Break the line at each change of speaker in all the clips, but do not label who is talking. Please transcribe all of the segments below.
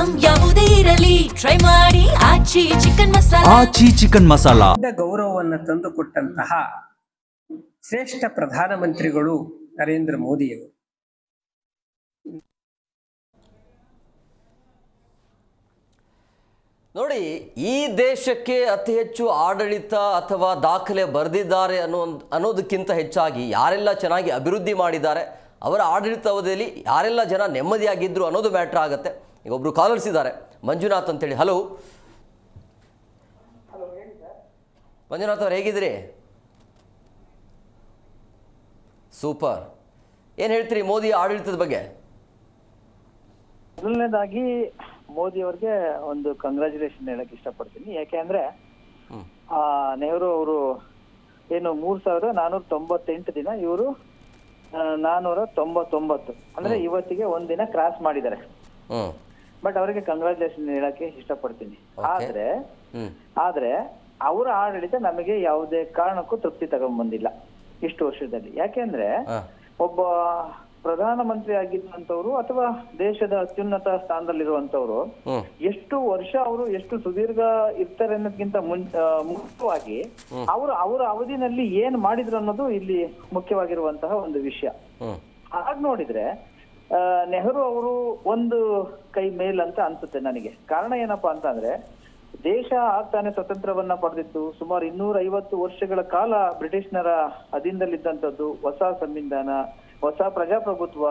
Item ಯಾವುದೇ ಇರಲಿ try ಮಾಡಿ ಆಚಿ ಚಿಕನ್ ಮಸಾಲಾ.
ಆಚಿ ಚಿಕನ್ ಮಸಾಲಾ
ಗೌರವವನ್ನು ತಂದುಕೊಟ್ಟಂತಹ ಶ್ರೇಷ್ಠ ಪ್ರಧಾನಮಂತ್ರಿಗಳು ನರೇಂದ್ರ ಮೋದಿಯವರು.
ನೋಡಿ, ಈ ದೇಶಕ್ಕೆ ಅತಿ ಹೆಚ್ಚು ಆಡಳಿತ ಅಥವಾ ದಾಖಲೆ ಬರೆದಿದ್ದಾರೆ ಅನ್ನೋದಕ್ಕಿಂತ ಹೆಚ್ಚಾಗಿ ಯಾರೆಲ್ಲ ಚೆನ್ನಾಗಿ ಅಭಿವೃದ್ಧಿ ಮಾಡಿದ್ದಾರೆ, ಅವರ ಆಡಳಿತ ಅವಧಿಯಲ್ಲಿ ಯಾರೆಲ್ಲ ಜನ ನೆಮ್ಮದಿಯಾಗಿದ್ದರು ಅನ್ನೋದು ಮ್ಯಾಟ್ರ್ ಆಗುತ್ತೆ. ಈಗ ಒಬ್ಬರು ಕಾಲರ್ಸ್ ಇದ್ದಾರೆ, ಮಂಜುನಾಥ್ ಅಂತೇಳಿ. ಹಲೋ ಮಂಜುನಾಥ್ ಅವ್ರು, ಹೇಗಿದ್ರಿ? ಸೂಪರ್. ಏನು ಹೇಳ್ತೀರಿ ಮೋದಿ ಆಡಳಿತದ ಬಗ್ಗೆ?
ಮೊದಲನೇದಾಗಿ ಮೋದಿ ಅವ್ರಿಗೆ ಒಂದು ಕಂಗ್ರಾಚುಲೇಷನ್ ಹೇಳಕ್ ಇಷ್ಟಪಡ್ತೀನಿ. ಯಾಕೆಂದ್ರೆ ನೆಹರು ಅವರು ಏನು 3498 ದಿನ, ಇವರು 499, ಅಂದ್ರೆ ಇವತ್ತಿಗೆ ಒಂದಿನ ಕ್ರಾಸ್ ಮಾಡಿದ್ದಾರೆ. ಬಟ್ ಅವರಿಗೆ ಕಂಗ್ರಾಚುಲೇಷನ್ ಹೇಳಕ್ಕೆ ಇಷ್ಟಪಡ್ತೀನಿ. ಆದ್ರೆ ಅವರ ಆಡಳಿತ ನಮಗೆ ಯಾವುದೇ ಕಾರಣಕ್ಕೂ ತೃಪ್ತಿ ತಗೊಂಡ್ಬಂದಿಲ್ಲ ಇಷ್ಟು ವರ್ಷದಲ್ಲಿ. ಯಾಕೆಂದ್ರೆ ಒಬ್ಬ ಪ್ರಧಾನಮಂತ್ರಿ ಆಗಿದ್ದಂಥವ್ರು ಅಥವಾ ದೇಶದ ಅತ್ಯುನ್ನತ ಸ್ಥಾನದಲ್ಲಿರುವಂತವ್ರು ಎಷ್ಟು ವರ್ಷ ಅವರು ಎಷ್ಟು ಸುದೀರ್ಘ ಇರ್ತಾರೆ ಅನ್ನೋದಕ್ಕಿಂತ ಮುಖ್ಯವಾಗಿ ಅವರ ಅವಧಿನಲ್ಲಿ ಏನ್ ಮಾಡಿದ್ರು ಅನ್ನೋದು ಇಲ್ಲಿ ಮುಖ್ಯವಾಗಿರುವಂತಹ ಒಂದು ವಿಷಯ. ಹಾಗೆ ನೋಡಿದ್ರೆ ನೆಹರು ಅವರು ಒಂದು ಕೈ ಮೇಲ್ ಅಂತ ಅನ್ಸುತ್ತೆ ನನಗೆ. ಕಾರಣ ಏನಪ್ಪಾ ಅಂತಂದ್ರೆ, ದೇಶ ಆಗ್ತಾನೆ ಸ್ವತಂತ್ರವನ್ನ ಪಡೆದಿತ್ತು. ಸುಮಾರು 250 ವರ್ಷಗಳ ಕಾಲ ಬ್ರಿಟಿಷ್ನರ ಅಧೀನದಲ್ಲಿದ್ದಂಥದ್ದು. ಹೊಸ ಸಂವಿಧಾನ, ಹೊಸ ಪ್ರಜಾಪ್ರಭುತ್ವ,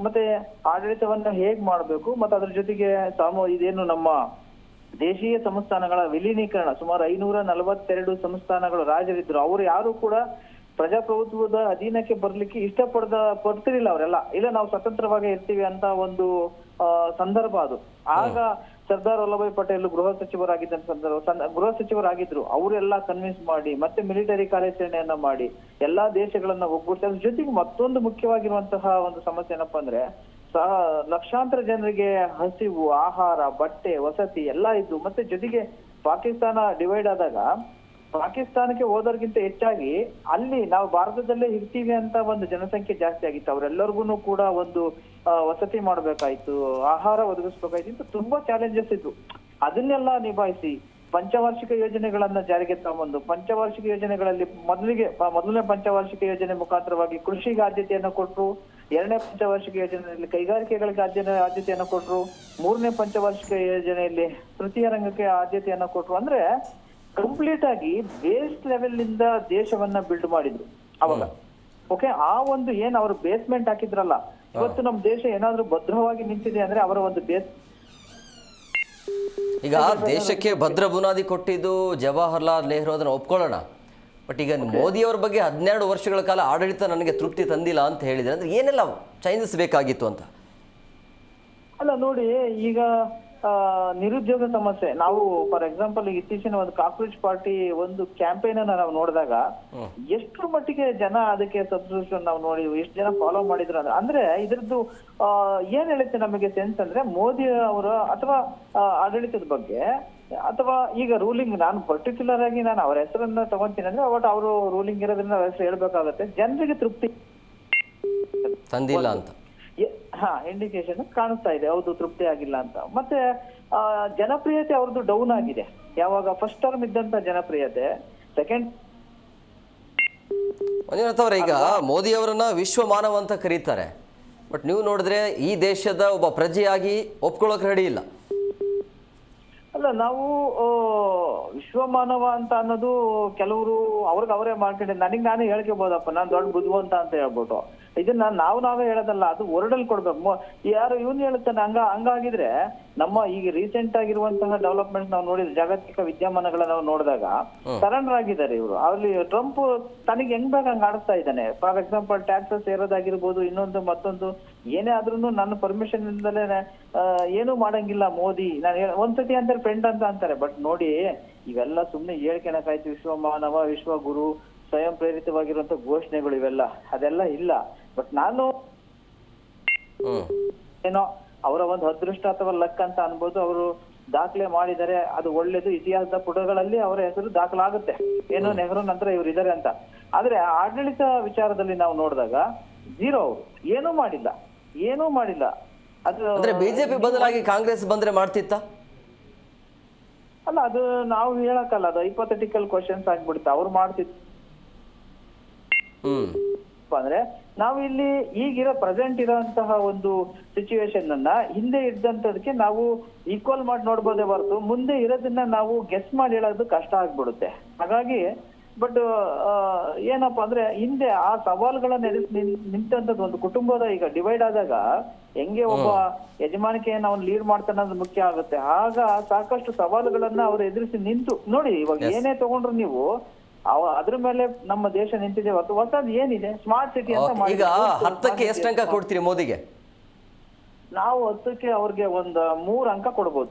ಮತ್ತೆ ಆಡಳಿತವನ್ನ ಹೇಗ್ ಮಾಡ್ಬೇಕು, ಮತ್ತೆ ಅದ್ರ ಜೊತೆಗೆ ಇದೇನು ನಮ್ಮ ದೇಶೀಯ ಸಂಸ್ಥಾನಗಳ ವಿಲೀನೀಕರಣ, ಸುಮಾರು 542 ಸಂಸ್ಥಾನಗಳು ರಾಜರಿದ್ರು. ಅವರು ಯಾರು ಕೂಡ ಪ್ರಜಾಪ್ರಭುತ್ವದ ಅಧೀನಕ್ಕೆ ಬರ್ಲಿಕ್ಕೆ ಪಡ್ತಿರ್ಲಿಲ್ಲ ಅವರೆಲ್ಲ. ಇಲ್ಲ, ನಾವು ಸ್ವತಂತ್ರವಾಗಿ ಇರ್ತೀವಿ ಅಂತ ಒಂದು ಸಂದರ್ಭ ಅದು. ಆಗ ಸರ್ದಾರ್ ವಲ್ಲಭಾಯ್ ಪಟೇಲ್ ಗೃಹ ಸಚಿವರಾಗಿದ್ರು. ಅವರೆಲ್ಲ ಕನ್ವಿನ್ಸ್ ಮಾಡಿ ಮತ್ತೆ ಮಿಲಿಟರಿ ಕಾರ್ಯಾಚರಣೆಯನ್ನ ಮಾಡಿ ಎಲ್ಲಾ ದೇಶಗಳನ್ನ ಒಗ್ಗೂಡಿಸಿ. ಅದ್ರ ಜೊತೆಗೆ ಮತ್ತೊಂದು ಮುಖ್ಯವಾಗಿರುವಂತಹ ಒಂದು ಸಮಸ್ಯೆ ಏನಪ್ಪಾ ಅಂದ್ರೆ, ಲಕ್ಷಾಂತರ ಜನರಿಗೆ ಹಸಿವು, ಆಹಾರ, ಬಟ್ಟೆ, ವಸತಿ ಎಲ್ಲಾ ಇದ್ದು. ಮತ್ತೆ ಜೊತೆಗೆ ಪಾಕಿಸ್ತಾನ ಡಿವೈಡ್ ಆದಾಗ ಪಾಕಿಸ್ತಾನಕ್ಕೆ ಹೋದೋರ್ಗಿಂತ ಹೆಚ್ಚಾಗಿ ಅಲ್ಲಿ ನಾವು ಭಾರತದಲ್ಲೇ ಇರ್ತೀವಿ ಅಂತ ಒಂದು ಜನಸಂಖ್ಯೆ ಜಾಸ್ತಿ ಆಗಿತ್ತು. ಅವರೆಲ್ಲರಿಗೂ ಕೂಡ ಒಂದು ವಸತಿ ಮಾಡ್ಬೇಕಾಯ್ತು, ಆಹಾರ ಒದಗಿಸ್ಬೇಕಾಯ್ತು. ತುಂಬಾ ಚಾಲೆಂಜಸ್ ಇತ್ತು. ಅದನ್ನೆಲ್ಲ ನಿಭಾಯಿಸಿ ಪಂಚವಾರ್ಷಿಕ ಯೋಜನೆಗಳನ್ನ ಜಾರಿಗೆ ತಗೊಂಡು, ಪಂಚವಾರ್ಷಿಕ ಯೋಜನೆಗಳಲ್ಲಿ ಮೊದಲನೇ ಪಂಚವಾರ್ಷಿಕ ಯೋಜನೆ ಮುಖಾಂತರವಾಗಿ ಕೃಷಿಗೆ ಆದ್ಯತೆಯನ್ನು ಕೊಟ್ಟರು. 2ನೇ ಪಂಚವಾರ್ಷಿಕ ಯೋಜನೆಯಲ್ಲಿ ಕೈಗಾರಿಕೆಗಳಿಗೆ ಆದ್ಯತೆಯನ್ನು ಕೊಟ್ಟರು. 3ನೇ ಪಂಚವಾರ್ಷಿಕ ಯೋಜನೆಯಲ್ಲಿ ತೃತೀಯ ರಂಗಕ್ಕೆ ಆದ್ಯತೆಯನ್ನ ಕೊಟ್ಟರು. ಅಂದ್ರೆ ಕಂಪ್ಲೀಟ್ ಆಗಿ ಬೇಸ್ ಲೆವೆಲ್ ನಿಂದ ದೇಶವನ್ನ ಬಿಲ್ಡ್ ಮಾಡಿದ್ರು ಅವಾಗ. ಓಕೆ, ಆ ಒಂದು ಏನ್ ಅವರು ಬೇಸ್ಮೆಂಟ್ ಹಾಕಿದ್ರಲ್ಲ, ಇವತ್ತು ನಮ್ಮ ದೇಶ ಏನಾದ್ರೂ ಭದ್ರವಾಗಿ ನಿಂತಿದೆ ಅಂದ್ರೆ ಅವರ ಒಂದು ಬೇಸ್.
ಈಗ ದೇಶಕ್ಕೆ ಭದ್ರ ಬುನಾದಿ ಕೊಟ್ಟಿದ್ದು ಜವಾಹರ್ಲಾಲ್ ನೆಹರು, ಅದನ್ನು ಒಪ್ಕೊಳ್ಳೋಣ. ಬಟ್ ಈಗ ಮೋದಿ ಅವ್ರ ಬಗ್ಗೆ 12 ವರ್ಷಗಳ ಕಾಲ ಆಡಳಿತ ನನಗೆ ತೃಪ್ತಿ ತಂದಿಲ್ಲ ಅಂತ ಹೇಳಿದ್ರೆ, ಅಂದ್ರೆ ಏನೆಲ್ಲ ಚೇಂಜಸ್ ಬೇಕಾಗಿತ್ತು ಅಂತ?
ಅಲ್ಲ ನೋಡಿ, ಈಗ ನಿರುದ್ಯೋಗ ಸಮಸ್ಯೆ, ನಾವು ಫಾರ್ ಎಕ್ಸಾಂಪಲ್ ಇತ್ತೀಚಿನ ಒಂದು ಕಾಕ್ರೋಚ್ ಪಾರ್ಟಿ ಒಂದು ಕ್ಯಾಂಪೇನ್ ಅನ್ನ ನಾವು ನೋಡಿದಾಗ ಎಷ್ಟು ಮಟ್ಟಿಗೆ ಜನ ಅದಕ್ಕೆ ಸಬ್ಸ್ಕ್ರಿಪ್ಷನ್ ನಾವು ನೋಡಿ ಎಷ್ಟು ಜನ ಫಾಲೋ ಮಾಡಿದ್ರು ಅಂದ್ರೆ ಇದ್ರದ್ದು ಏನ್ ಹೇಳುತ್ತೆ ನಮಗೆ ಸೆನ್ಸ್ ಅಂದ್ರೆ, ಮೋದಿ ಅವರ ಅಥವಾ ಆಡಳಿತದ ಬಗ್ಗೆ ಅಥವಾ ಈಗ ರೂಲಿಂಗ್, ನಾನು ಪರ್ಟಿಕ್ಯುಲರ್ ಆಗಿ ನಾನು ಅವರ ಹೆಸರನ್ನ ತಗೊಂತೀನಿ ಅಂದ್ರೆ ಬಟ್ ಅವರು ರೂಲಿಂಗ್ ಇರೋದ್ರಿಂದ ಅವ್ರ ಹೆಸರು ಹೇಳ್ಬೇಕಾಗತ್ತೆ. ಜನರಿಗೆ ತೃಪ್ತಿ
ತಂದಿಲ್ಲ ಅಂತ
ಇಂಡಿಕೇಶನ್ ಕಾಣಿಸ್ತಾ ಇದೆ. ಹೌದು, ತೃಪ್ತಿ ಆಗಿಲ್ಲ ಅಂತ. ಮತ್ತೆ ಜನಪ್ರಿಯತೆ ಅವ್ರದ್ದು ಡೌನ್ ಆಗಿದೆ. ಯಾವಾಗ ಫಸ್ಟ್ ಟರ್ಮ್ ಇದ್ದಂತ ಜನಪ್ರಿಯತೆ ಸೆಕೆಂಡ್.
ಮಂಜುನಾಥ್ ಅವರೇ, ಈಗ ಮೋದಿ ಅವರನ್ನ ವಿಶ್ವ ಮಾನವ ಅಂತ ಕರೀತಾರೆ. ಬಟ್ ನೀವು ನೋಡಿದ್ರೆ ಈ ದೇಶದ ಒಬ್ಬ ಪ್ರಜೆಯಾಗಿ ಒಪ್ಕೊಳ್ಳೋಕೆ ರೆಡಿ ಇಲ್ಲ.
ಅಲ್ಲ, ನಾವು ವಿಶ್ವಮಾನವ ಅಂತ ಅನ್ನೋದು ಕೆಲವರು ಅವ್ರಿಗೆ ಅವರೇ ಮಾಡ್ಕೊಂಡು ನಾನೇ ಹೇಳ್ಕೋಬಹುದಪ್ಪ, ನಾನ್ ದೊಡ್ಡ ಬುದ್ಧಿವಂತ ಅಂತ ಹೇಳ್ಬಿಟ್ಟು. ಇದನ್ನ ನಾವೇ ಹೇಳೋದಲ್ಲ, ಅದು ವರ್ಡಲ್ಲಿ ಕೊಡ್ಬೇಕು. ಯಾರು ಇವನ್ ಹೇಳುತ್ತಾನೆ ಹಂಗಾಗಿದ್ರೆ ನಮ್ಮ ಈಗ ರೀಸೆಂಟ್ ಆಗಿರುವಂತಹ ಡೆವಲಪ್ಮೆಂಟ್ ನಾವು ನೋಡಿದ್ರೆ, ಜಾಗತಿಕ ವಿದ್ಯಮಾನಗಳನ್ನ ನಾವು ನೋಡಿದಾಗ ಸರೆಂಡರ್ ಆಗಿದ್ದಾರೆ ಇವರು. ಅಲ್ಲಿ ಟ್ರಂಪ್ ತನಗೆ ಹೆಂಗ್ ಬೇಗ ಹಂಗ ಆಡಿಸ್ತಾ ಇದ್ದಾನೆ. ಫಾರ್ ಎಕ್ಸಾಂಪಲ್ ಟ್ಯಾಕ್ಸಸ್ ಏರೋದಾಗಿರ್ಬೋದು, ಇನ್ನೊಂದು ಮತ್ತೊಂದು ಏನೇ ಆದ್ರೂ ನನ್ನ ಪರ್ಮಿಷನ್ ಇಂದಲೇ ಏನು ಮಾಡಂಗಿಲ್ಲ ಮೋದಿ. ನಾನು ಒಂದ್ಸತಿ ಅಂತಾರೆ ಫ್ರೆಂಡ್ ಅಂತ ಅಂತಾರೆ. ಬಟ್ ನೋಡಿ, ಇವೆಲ್ಲ ಸುಮ್ನೆ ಹೇಳ್ಕೊಳಕಾಯ್ತು. ವಿಶ್ವಮಾನವ, ವಿಶ್ವಗುರು, ಸ್ವಯಂ ಪ್ರೇರಿತವಾಗಿರುವಂತ ಘೋಷಣೆಗಳು ಇವೆಲ್ಲ ಅದೆಲ್ಲ ಇಲ್ಲ. ಬಟ್ ನಾನು ಏನೋ ಅವರ ಒಂದು ಅದೃಷ್ಟ ಅಥವಾ ಲಕ್ ಅಂತ ಅನ್ಬೋದು. ಅವರು ದಾಖಲೆ ಮಾಡಿದ್ದಾರೆ, ಅದು ಒಳ್ಳೇದು. ಇತಿಹಾಸದ ಪುಟಗಳಲ್ಲಿ ಅವರ ಹೆಸರು ದಾಖಲಾಗುತ್ತೆ, ಏನೋ ನೆಹರು ನಂತರ ಇವ್ರು ಇದಾರೆ ಅಂತ. ಆದ್ರೆ ಆಡಳಿತ ವಿಚಾರದಲ್ಲಿ ನಾವು ನೋಡಿದಾಗ ಝೀರೋ. ಅವರು ಏನೂ ಮಾಡಿಲ್ಲ. ಅದು
ಅಂದ್ರೆ ಬಿಜೆಪಿ ಬದಲಾಗಿ ಕಾಂಗ್ರೆಸ್ ಬಂದ್ರೆ ಮಾಡ್ತಿತ್ತಾ?
ಅಲ್ಲ, ಅದು ನಾವು ಹೇಳಕ್ಕಲ್ಲ, ಅದು ಹೈಪೋಥೆಟಿಕಲ್ ಕ್ವಶನ್ಸ್ ಆಗ್ಬಿಡುತ್ತೆ. ಅವ್ರು ಮಾಡ್ತಿದ್ರು ಅಂದ್ರೆ ನಾವು ಇಲ್ಲಿ ಈಗಿರೋ ಪ್ರೆಸೆಂಟ್ ಇರೋಂತಹ ಒಂದು ಸಿಚುವೇಶನ್ ಅನ್ನ ಹಿಂದೆ ಇದ್ದಂತದಕ್ಕೆ ನಾವು ಈಕ್ವಲ್ ಮಾಡಿ ನೋಡ್ಬೋದೇ ಹೊರತು ಮುಂದೆ ಇರೋದನ್ನ ನಾವು ಗೆಸ್ ಮಾಡಿ ಹೇಳೋದು ಕಷ್ಟ ಆಗ್ಬಿಡುತ್ತೆ. ಹಾಗಾಗಿ ಬಟ್ ಏನಪ್ಪಾ ಅಂದ್ರೆ ಹಿಂದೆ ಆ ಸವಾಲುಗಳನ್ನ ನಿಂತಂತದ್ದು ಒಂದು ಕುಟುಂಬದ ಈಗ ಡಿವೈಡ್ ಆದಾಗ ಹೆಂಗೆ ಒಬ್ಬ ಯಜಮಾನಿಕೆಯನ್ನು ಅವ್ನು ಲೀಡ್ ಮಾಡ್ತಾನೆ ಅನ್ನೋದು ಮುಖ್ಯ ಆಗುತ್ತೆ. ಆಗ ಸಾಕಷ್ಟು ಸವಾಲುಗಳನ್ನ ಅವ್ರು ಎದುರಿಸಿ ನಿಂತು ನೋಡಿ. ಇವಾಗ ಏನೇ ತಗೊಂಡ್ರು ನೀವು ಅದ್ರ ಮೇಲೆ ನಮ್ಮ ದೇಶ ನಿಂತಿದೆ ಹೊರತು ಹೊಸದು ಏನಿದೆ ಸ್ಮಾರ್ಟ್ ಸಿಟಿ ಅಂತ
ಈಗ 10ಕ್ಕೆ ಎಷ್ಟು ಅಂಕ ಕೊಡ್ತೀರಿ ಮೋದಿಗೆ?
ನಾವು 10ಕ್ಕೆ ಅವ್ರಿಗೆ ಒಂದು 3 ಅಂಕ ಕೊಡ್ಬೋದು.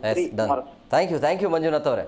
ಥ್ಯಾಂಕ್ ಯು ಮಂಜುನಾಥ್ ಅವರೇ.